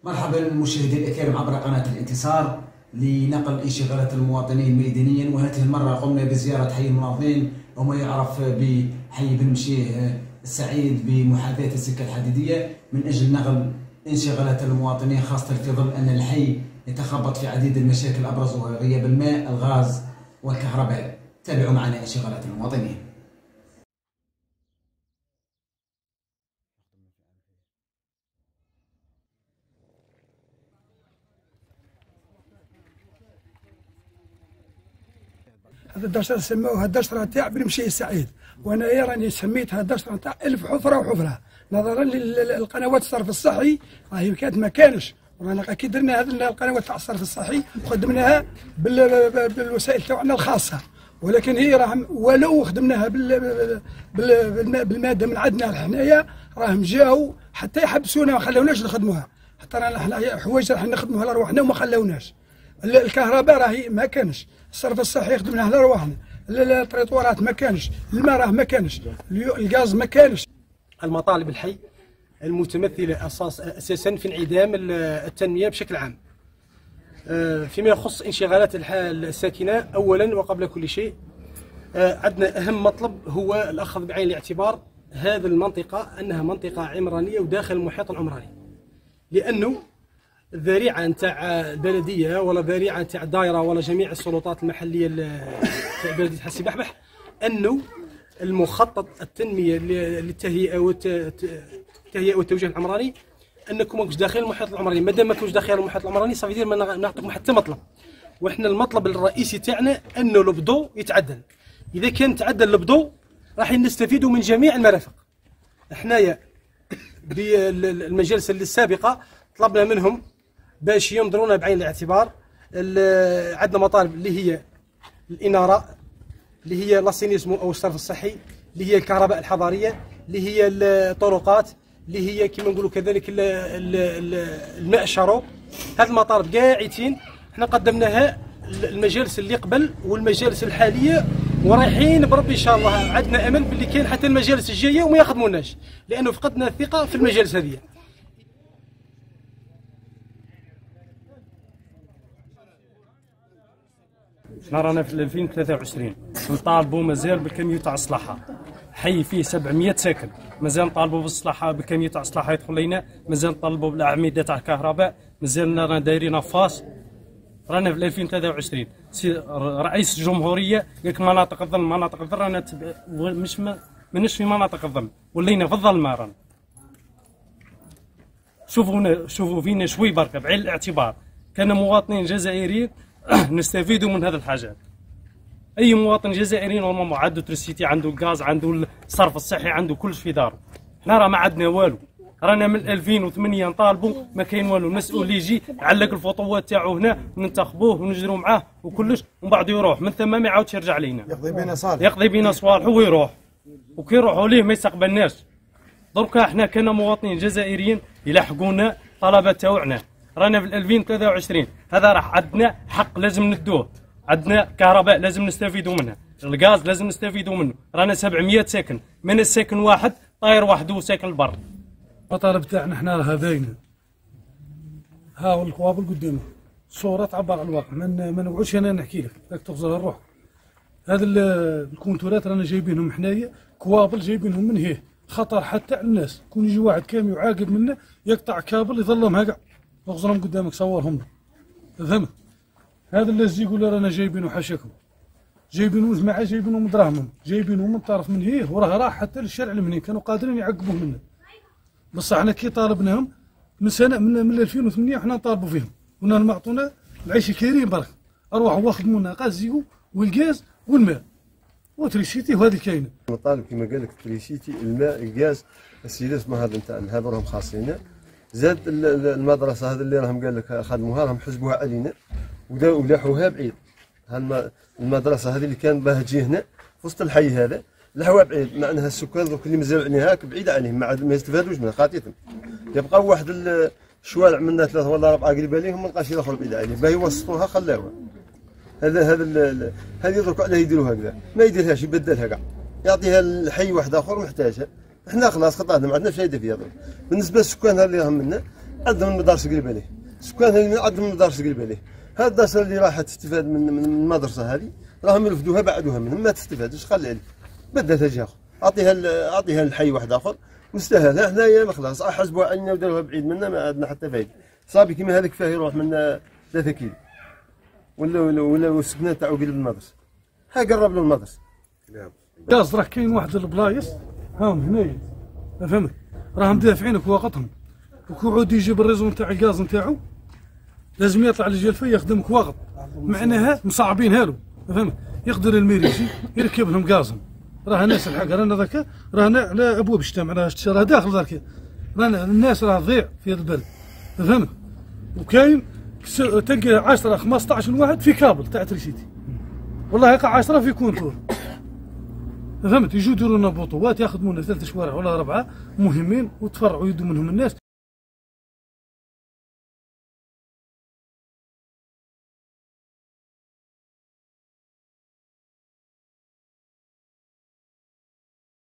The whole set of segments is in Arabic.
مرحبا مشاهدي الكرام عبر قناة الانتصار لنقل انشغالات المواطنين ميدانيا، وهذه المرة قمنا بزيارة حي المناضلين وما يعرف بحي بن مشيه السعيد بمحاذاة السكة الحديدية من أجل نقل انشغالات المواطنين، خاصة في ظل أن الحي يتخبط في عديد المشاكل أبرزها غياب الماء، الغاز والكهرباء. تابعوا معنا انشغالات المواطنين. هذا الدشره سموها الدشره تاع بن مشيه السعيد، وانا راني سميتها الدشره تاع 1000 حفره وحفره نظرا للقنوات الصرف الصحي راهي كانت ما كانش، ورانا اكيد درنا هذه القنوات تاع الصرف الصحي وخدمناها بالوسائل تاعنا الخاصه، ولكن هي راهم ولو خدمناها بالماده من عندنا حنايا راهم جاوا حتى يحبسونا ما خلوناش نخدموها، حتى رانا حوايج راح نخدموها لروحنا وما خلوناش. الكهرباء راهي ما كانش، الصرف الصحي خدمناه لرواحنا، الطريطوارات ما كانش، الماء راه ما كانش، الغاز ما كانش. المطالب الحي المتمثله اساسا في انعدام التنميه بشكل عام. فيما يخص انشغالات الساكنه، اولا وقبل كل شيء عندنا اهم مطلب هو الاخذ بعين الاعتبار هذه المنطقه انها منطقه عمرانيه وداخل المحيط العمراني، لانه الذريعه نتاع البلديه ولا الذريعه نتاع الدائره ولا جميع السلطات المحليه تاع بلديه حسي بحبح انه المخطط التنميه للتهيئه والتوجيه العمراني انكم ماكوش داخل المحيط العمراني. مادام ماكوش داخل المحيط العمراني صافي دير ما نعطيكم حتى مطلب، وحنا المطلب الرئيسي تاعنا انه البضو يتعدل. اذا كان تعدل البضو راح نستفيدوا من جميع المرافق. حنايا بالمجالس السابقه طلبنا منهم باش ينظرونا بعين الاعتبار. عندنا مطالب اللي هي الاناره، اللي هي لاسينيسمو او الصرف الصحي، اللي هي الكهرباء الحضاريه، اللي هي الطرقات، اللي هي كما نقولوا كذلك الماء الشروب. هذه المطالب قاعدين احنا قدمناها المجالس اللي قبل والمجالس الحاليه، ورايحين بربي ان شاء الله. عندنا امل باللي كاين حتى المجالس الجايه وما يخدموناش، لانه فقدنا الثقه في المجالس هذه. احنا رانا في 2023 نطالبوا مازال بالكمية تاع اصلاحها. حي فيه 700 ساكن، مازال نطالبوا بالاصلاحها بالكمية تاع اصلاحها يدخل لينا، مازال نطالبوا بالاعمده تاع الكهرباء، مازال رانا دايرين فاس. رانا في 2023 رئيس الجمهوريه قال لك مناطق الظل مناطق الظل، رانا ماناش في مناطق الظل، ولينا في الظلمه. رانا شوفوا فينا شوي برك بعين الاعتبار، كان مواطنين جزائريين نستفيدوا من هذه الحاجات. اي مواطن جزائري نورمالمون عنده تريسيتي، عنده الغاز، عنده الصرف الصحي، عنده كلش في داره. حنا راه ما عندنا والو، رانا من 2008 نطالبوا ما كاين والو. المسؤول يجي يعلق الفوطوات تاعو هنا وننتخبوه ونجروا معاه وكلش، ومن بعد يروح من ثم ما يعاودش يرجع لينا، يقضي بينا صوالحه ويروح، وكي يروحوا ليه ما يستقبلناش. دركا احنا كنا مواطنين جزائريين يلحقونا طلبات تاعنا. رانا في 2023 هذا راح عندنا حق لازم ندوه، عندنا كهرباء لازم نستفيدوا منها، الغاز لازم نستفيدوا منه. رانا 700 ساكن، من الساكن واحد طاير وحده ساكن البر. المطالب تاعنا احنا راها باينه، ها هو القوابل قدامك، صوره تعبر عن الواقع، ما نقعدش انا نحكي لك راك تغزر الروح. هذا الكونتورات رانا جايبينهم حنايا، كوابل جايبينهم من هيه، خطر حتى على الناس. كون يجي واحد كامي وعاقب منه يقطع كابل يظلهم هكا، اغزرهم قدامك صورهم، فهمت؟ هذا اللي يقول رانا جايبينه حاشاكم، جايبينه جماعه جايبينه من دراهمهم، جايبينه من طرف من هيه، وراه راح حتى للشارع المنين كانوا قادرين يعقبوه منه. بصح احنا كي طالبناهم من سنه من 2008 وحنا نطالبوا فيهم، قلنا لهم اعطونا العيش الكريم برك، اروحوا واخذوا لنا غازيو والغاز والماء وتريسيتي، وهذه كاينه. المطالب كما قال لك التريسيتي، الماء، الغاز، السيلات ما هذا نتاعنا هذا راهم خاصينا. زاد المدرسه هذا اللي راهم قال لك خدموها راهم حسبوها علينا ولاحوها بعيد. المدرسه هذه اللي كان باه تجي هنا في وسط الحي هذا لحوها بعيد، مع انها السكان ذوك اللي مازالوا عليها بعيد عليهم، ما يستفادوش منها خاطيتهم. يبقى واحد الشوارع منا 3 ولا 4 قريبه ليهم ما لقاش يدخلوا بعيد عليهم، باه يوسطوها خلاوها. هذه درك علاه يديروا هكذا، ما يديرهاش يبدلها كاع، يعطيها لحي واحد اخر محتاجها. احنا خلاص خطانا ما عندناش فايده فيها. بالنسبه للسكان اللي راهم منا عندهم المدارس قريبه ليه، السكان اللي عندهم المدارس قريبه ليه. هاد الناس اللي راح تستفاد من المدرسه هذه راهم يرفدوها بعدوها منهم، ما تستفادش، خلي عليه بدلها جهه اعطيها لحي واحد اخر مستاهلها. حنايا ما خلاص حسبوا علينا وداروها بعيد منا، ما عندنا حتى فايده. صافي كيما هذاك فيه يروح من 3 كيلو ولا السكنه تاعو قريب المدرسه، ها قرب له المدرسه. غاز راه كاين واحد البلايص هاهم هنايا فهمت، راهم دافعين في وقتهم، وكيعود يجيب الريزون تاع الغاز نتاعو لازم يطلع للجلفه يخدم كواغط، معناها مصعبينها له فهمت. يقدر المير يجي يركب لهم غازهم، راه الناس الحق رانا ذاك رانا على ابواب الشتاء، راه داخل ذاك، رانا الناس راه تضيع في هذا البلد فهمت. وكاين تلقى 10 15 واحد في كابل تاع تريسيتي، والله يقع 10 في كونتور فهمت. يجوا يديروا لنا بطولات، ياخذوا 3 شوارع ولا 4 مهمين وتفرعوا يدوا منهم الناس.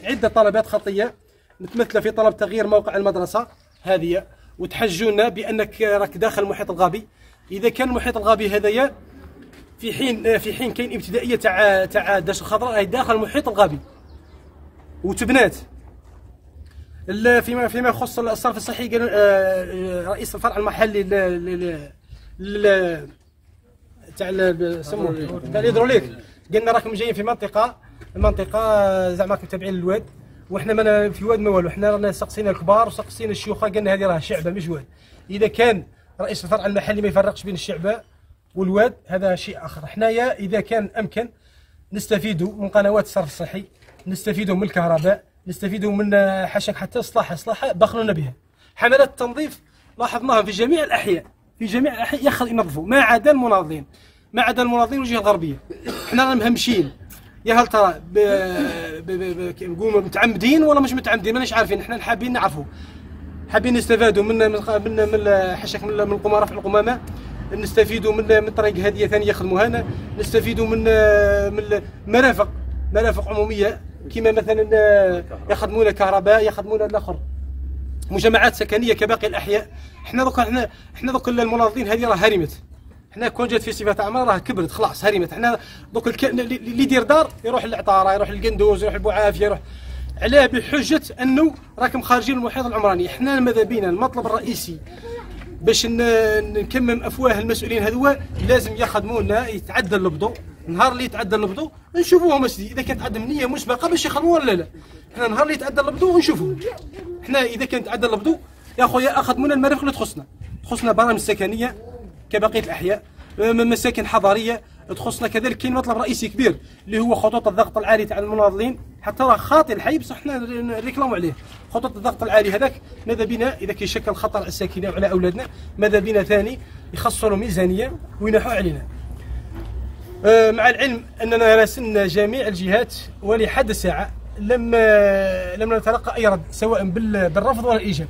عدة طلبات خطية متمثلة في طلب تغيير موقع المدرسة هذه، وتحجونا بأنك راك داخل المحيط الغابي. إذا كان المحيط الغابي هذايا في حين كاين ابتدائية تاع داش الخضراء راهي داخل المحيط الغابي وتبنات. فيما يخص الصرف الصحي، قال رئيس الفرع المحلي تاع الهيدروليك قالنا راكم جايين في المنطقه زعما راكم تابعين للواد، وحنا ما في واد ما والو. حنا رانا سقسينا الكبار وسقسينا الشيوخ، قالنا هذه راه شعبه مش واد. اذا كان رئيس الفرع المحلي ما يفرقش بين الشعبه والواد هذا شيء اخر. حنايا اذا كان امكن نستفيدوا من قنوات الصرف الصحي، نستفيدوا من الكهرباء، نستفيدوا من حتى اصلاح دخلونا بها. حملات التنظيف لاحظناها في جميع الاحياء، ينظفوا ما عدا المناضلين، والجهه الغربيه. حنا رانا مهمشين، يا هل ترى نقولوا متعمدين ولا مش متعمدين ماناش عارفين. حنا حابين نعرفوا، حابين نستفادوا من حشك من القمامه، رفع القمامه، نستفيدوا من طريق هاديه ثانيه يخدموها لنا، نستفيدوا من مرافق عموميه كما مثلا يخدمونا كهرباء، يخدمونا الاخر مجمعات سكنيه كباقي الاحياء. حنا دوك المناضلين هذه راه هرمت. حنا كون جات في صفه اعمار راه كبرت خلاص هرمت. حنا دوك اللي يدير دار يروح للعطاره، يروح للقندوز، يروح لبوعافيه، يروح علاه بحجه انه راكم خارجين المحيط العمراني. حنا ماذا بينا المطلب الرئيسي باش نكمم افواه المسؤولين هذو، لازم يخدمونا يتعدل البضو. نهار اللي يتعدل البضو نشوفوهم اسيدي، اذا كانت عندهم نيه مسبقه باش يخدموا ولا لا. حنا نهار اللي يتعدل البضو ونشوفوهم. حنا اذا كان تعدل البضو يا خويا اخدمونا المرافق اللي تخصنا برامج سكنيه كبقيه الاحياء، مساكن حضاريه تخصنا. كذلك كاين مطلب رئيسي كبير اللي هو خطوط الضغط العالي تاع المناضلين، حتى راه خاطي الحي بصح حنا نريكلامو عليه. خطوط الضغط العالي هذاك ماذا بينا اذا كيشكل خطر على الساكنه وعلى اولادنا، ماذا بينا ثاني يخصصوا له ميزانيه وينحوا علينا. مع العلم اننا راسلنا جميع الجهات ولحد الساعه لم نتلقى اي رد، سواء بالرفض ولا الايجاب.